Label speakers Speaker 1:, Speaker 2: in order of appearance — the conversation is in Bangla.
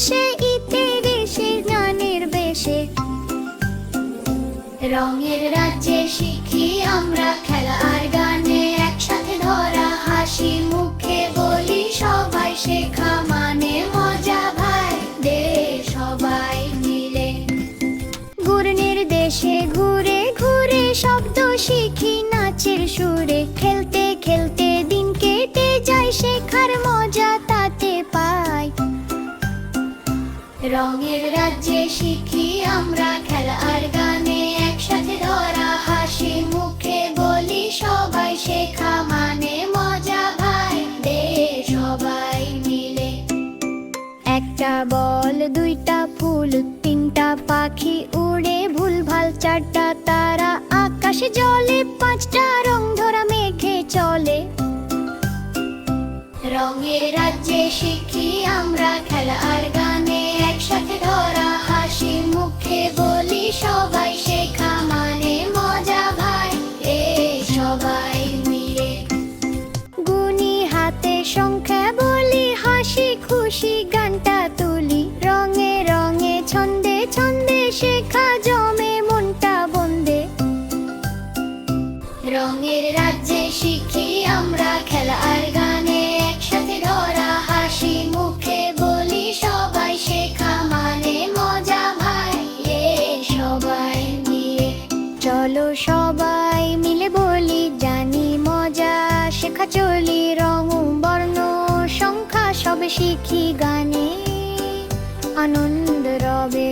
Speaker 1: শেষে ইতের এসে গানের বেশে। রঙের রাজ্যে শিখি আমরা খেলা আর গানে, একসাথে ধরা হাসি মুখে বলি সবাই শেখা মানে মজা ভাই দে সবাই মিলে। ঘূর্ণির দেশে ঘুরে ঘুরে শব্দ শিখি নাচের সুরে, খেলতে খেলতে দিন কেটে যায় শেখার মজা তাতে পাই। রঙের রাজ্যে শিখি আমরা খেলা আর গানে, একসাথে ধরা হাসি মুখে বলি সবাই শেখা মানে মজা ভাই দে সবাই মিলে। একটা বল দুইটা ফুল তিনটা পাখি উড়ে ভুলভাল চারটা তারা আকাশে জলে, পাঁচটা রং ধরা মেঘে চলে। রঙের রাজ্যে শিখি আমরা খেলা আর গানে, একসাথে ধরা হাসি মুখে বলি সবাই শেখা মানে মজা ভাই এ সবাই মিলে। গুনি হাতে সংখ্যা বলি হাসি খুশি গানটা তুলি, রঙে রঙে ছন্দে ছন্দে শেখা জমে মনটা বন্দে। রঙের রাজ্যে শিখি আমরা খেলা আর গানে, একসাথে ধরা হাসি মুখে বলি সবাই শেখা মানে মজা ভাই এ সবাই মিলে। চলো সবাই মিলে বলি জানি মজা শেখা চলি, রং বর্ণ সংখ্যা সবে শিখি গানে আনন্দ রবে।